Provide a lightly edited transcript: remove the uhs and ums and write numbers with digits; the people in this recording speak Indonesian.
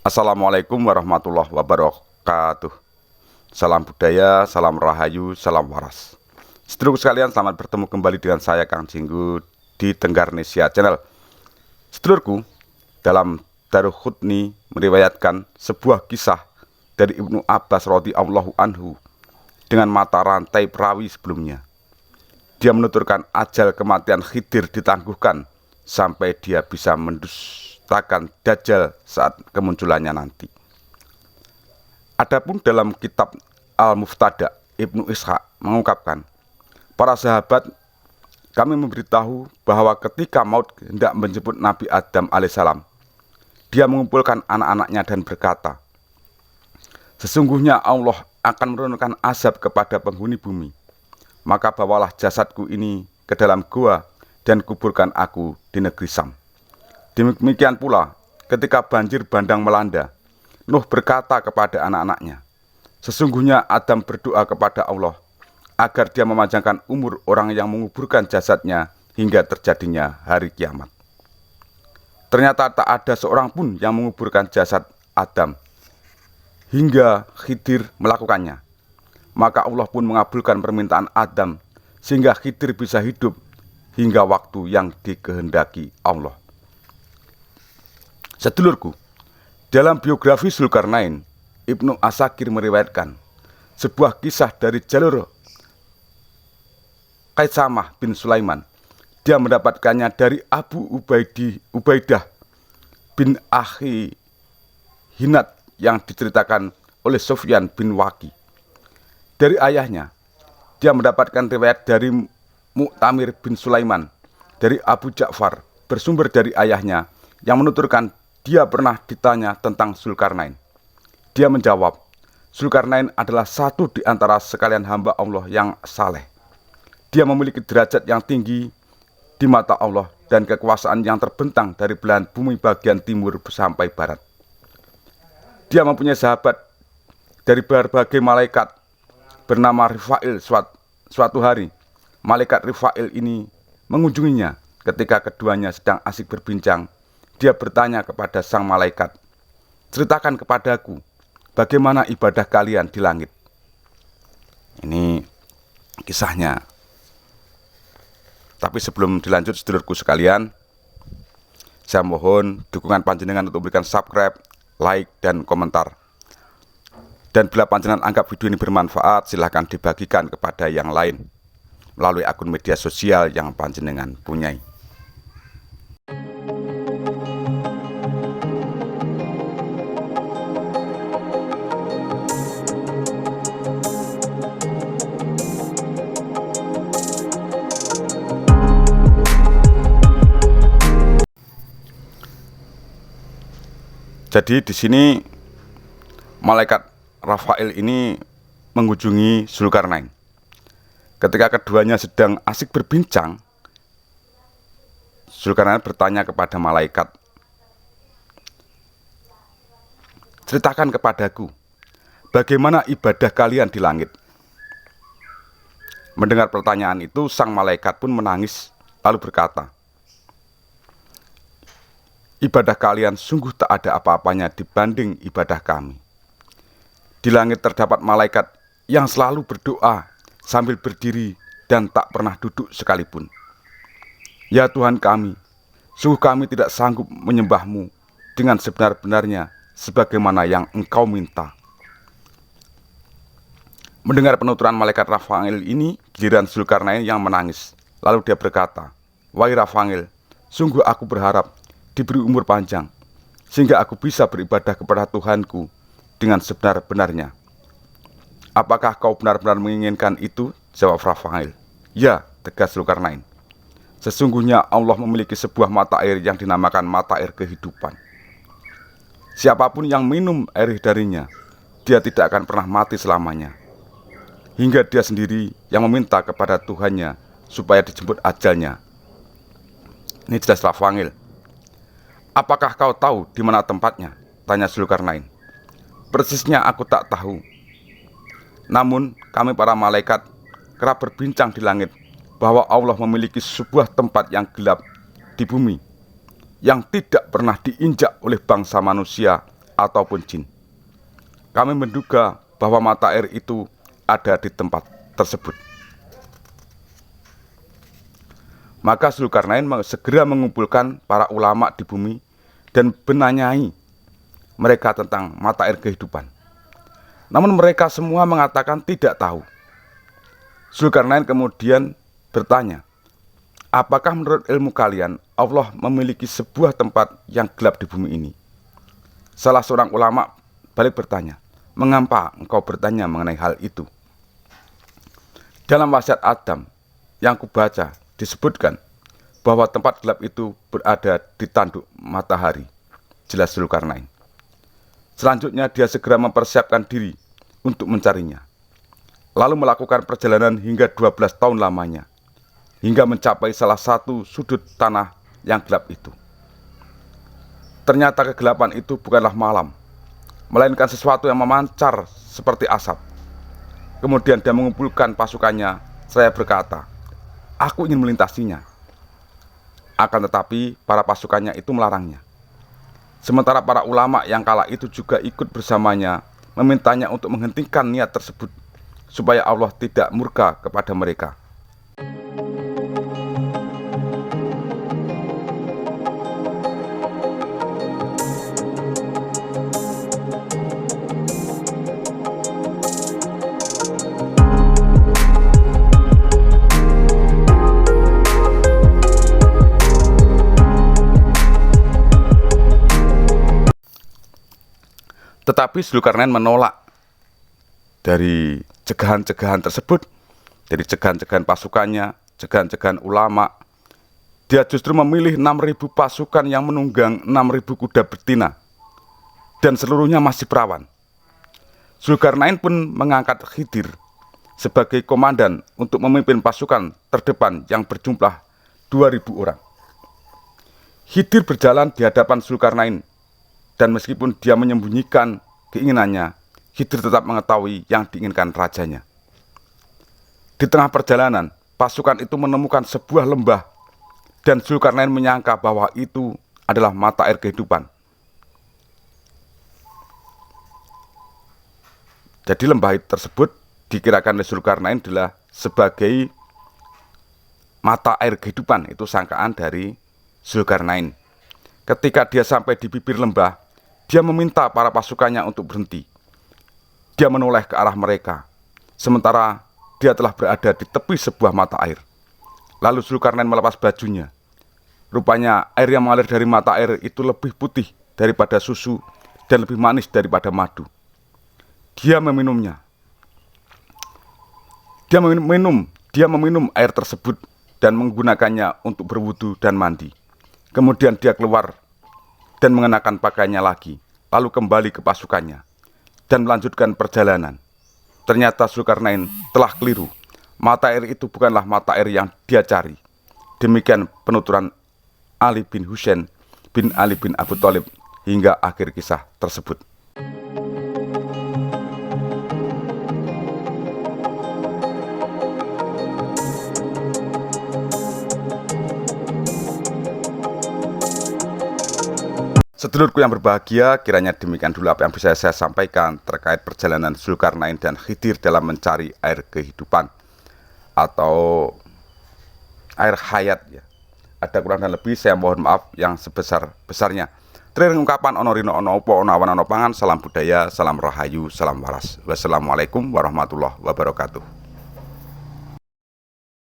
Assalamualaikum warahmatullahi wabarakatuh. Salam budaya, salam rahayu, salam waras. Sedulurku sekalian, selamat bertemu kembali dengan saya Kang Jinggu di Tenggarnesia Channel. Sedulurku, dalam Daruqutni meriwayatkan sebuah kisah dari Ibnu Abbas radhiyallahu anhu dengan mata rantai perawi sebelumnya. Dia menuturkan ajal kematian Khidir ditangguhkan sampai dia bisa mendustakan Dajjal saat kemunculannya nanti. Adapun dalam kitab Al-Muftada, Ibnu Ishaq mengungkapkan, para sahabat kami memberitahu bahwa ketika maut hendak menjemput Nabi Adam alaihissalam, dia mengumpulkan anak-anaknya dan berkata, sesungguhnya Allah akan menurunkan azab kepada penghuni bumi, maka bawalah jasadku ini ke dalam gua dan kuburkan aku di negeri Sam. Demikian pula ketika banjir bandang melanda, Nuh berkata kepada anak-anaknya, sesungguhnya Adam berdoa kepada Allah agar dia memanjangkan umur orang yang menguburkan jasadnya hingga terjadinya hari kiamat. Ternyata tak ada seorang pun yang menguburkan jasad Adam hingga Khidir melakukannya. Maka Allah pun mengabulkan permintaan Adam sehingga Khidir bisa hidup hingga waktu yang dikehendaki Allah. Sedulurku, dalam biografi Zulkarnain, Ibnu Asakir meriwayatkan sebuah kisah dari jalur Qaisamah bin Sulaiman. Dia mendapatkannya dari Abu Ubaidah bin Akhi Hinat yang diceritakan oleh Sufyan bin Waqi. Dari ayahnya, dia mendapatkan riwayat dari Mu'tamir bin Sulaiman dari Abu Ja'far bersumber dari ayahnya yang menuturkan dia pernah ditanya tentang Zulkarnain. Dia menjawab, Zulkarnain adalah satu di antara sekalian hamba Allah yang saleh. Dia memiliki derajat yang tinggi di mata Allah dan kekuasaan yang terbentang dari belahan bumi bagian timur sampai barat. Dia mempunyai sahabat dari berbagai malaikat bernama Rifail. Suatu hari, malaikat Rifail ini mengunjunginya. Ketika keduanya sedang asik berbincang, dia bertanya kepada sang malaikat, ceritakan kepadaku, bagaimana ibadah kalian di langit. Ini kisahnya. Tapi sebelum dilanjut, sedulurku sekalian, saya mohon dukungan panjenengan untuk memberikan subscribe, like, dan komentar. Dan bila panjenengan anggap video ini bermanfaat, silahkan dibagikan kepada yang lain melalui akun media sosial yang panjenengan punyai. Jadi di sini malaikat Rafael ini mengunjungi Zulkarnain. Ketika keduanya sedang asik berbincang, Zulkarnain bertanya kepada malaikat, ceritakan kepadaku, bagaimana ibadah kalian di langit. Mendengar pertanyaan itu, sang malaikat pun menangis lalu berkata, ibadah kalian sungguh tak ada apa-apanya dibanding ibadah kami. Di langit terdapat malaikat yang selalu berdoa sambil berdiri dan tak pernah duduk sekalipun. Ya Tuhan kami, sungguh kami tidak sanggup menyembahmu dengan sebenar-benarnya sebagaimana yang Engkau minta. Mendengar penuturan malaikat Rafael ini, giliran Zulkarnain yang menangis. Lalu dia berkata, wahai Rafael, sungguh aku berharap diberi umur panjang, sehingga aku bisa beribadah kepada Tuhanku dengan sebenar-benarnya. Apakah kau benar-benar menginginkan itu? Jawab Rafael. Ya, tegas Zulkarnain. Sesungguhnya Allah memiliki sebuah mata air yang dinamakan mata air kehidupan. Siapapun yang minum air darinya, dia tidak akan pernah mati selamanya. Hingga dia sendiri yang meminta kepada Tuhannya supaya dijemput ajalnya. Ini jelas Rafael. Apakah kau tahu di mana tempatnya? Tanya Zulkarnain. Persisnya aku tak tahu. Namun kami para malaikat kerap berbincang di langit bahwa Allah memiliki sebuah tempat yang gelap di bumi yang tidak pernah diinjak oleh bangsa manusia ataupun jin. Kami menduga bahwa mata air itu ada di tempat tersebut. Maka Zulkarnain segera mengumpulkan para ulama di bumi dan menanyai mereka tentang mata air kehidupan. Namun mereka semua mengatakan tidak tahu. Zulkarnain kemudian bertanya, apakah menurut ilmu kalian Allah memiliki sebuah tempat yang gelap di bumi ini? Salah seorang ulama balik bertanya, mengapa engkau bertanya mengenai hal itu? Dalam wasiat Adam yang kubaca disebutkan bahwa tempat gelap itu berada di tanduk matahari, jelas Zulkarnain. Selanjutnya dia segera mempersiapkan diri untuk mencarinya. Lalu melakukan perjalanan hingga 12 tahun lamanya, hingga mencapai salah satu sudut tanah yang gelap itu. Ternyata kegelapan itu bukanlah malam, melainkan sesuatu yang memancar seperti asap. Kemudian dia mengumpulkan pasukannya, seraya berkata, aku ingin melintasinya. Akan tetapi para pasukannya itu melarangnya. Sementara para ulama yang kala itu juga ikut bersamanya, memintanya untuk menghentikan niat tersebut, supaya Allah tidak murka kepada mereka. Tetapi Zulkarnain menolak dari cegahan-cegahan tersebut, dari cegahan-cegahan pasukannya, cegahan-cegahan ulama. Dia justru memilih 6.000 pasukan yang menunggang 6.000 kuda betina, dan seluruhnya masih perawan. Zulkarnain pun mengangkat Khidir sebagai komandan untuk memimpin pasukan terdepan yang berjumlah 2.000 orang. Khidir berjalan di hadapan Zulkarnain, dan meskipun dia menyembunyikan keinginannya, Khidir tetap mengetahui yang diinginkan rajanya. Di tengah perjalanan, pasukan itu menemukan sebuah lembah, dan Zulkarnain menyangka bahwa itu adalah mata air kehidupan. Jadi lembah tersebut dikirakan oleh Zulkarnain adalah sebagai mata air kehidupan. Itu sangkaan dari Zulkarnain. Ketika dia sampai di bibir lembah, dia meminta para pasukannya untuk berhenti. Dia menoleh ke arah mereka, sementara dia telah berada di tepi sebuah mata air. Lalu Zulkarnain melepas bajunya. Rupanya air yang mengalir dari mata air itu lebih putih daripada susu dan lebih manis daripada madu. Dia meminumnya. Dia meminum air tersebut dan menggunakannya untuk berwudu dan mandi. Kemudian dia keluar dan mengenakan pakaiannya lagi, lalu kembali ke pasukannya dan melanjutkan perjalanan. Ternyata Zulkarnain telah keliru. Mata air itu bukanlah mata air yang dia cari. Demikian penuturan Ali bin Husain bin Ali bin Abu Thalib hingga akhir kisah tersebut. Sedulurku yang berbahagia, kiranya demikian dulu apa yang bisa saya sampaikan terkait perjalanan Zulkarnain dan Khidir dalam mencari air kehidupan atau air hayat ya. Ada kurang dan lebih saya mohon maaf yang sebesar-besarnya. Tering ungkapan ono rino ono opo ono awan ono pangan, salam budaya, salam rahayu, salam waras. Wassalamualaikum warahmatullahi wabarakatuh.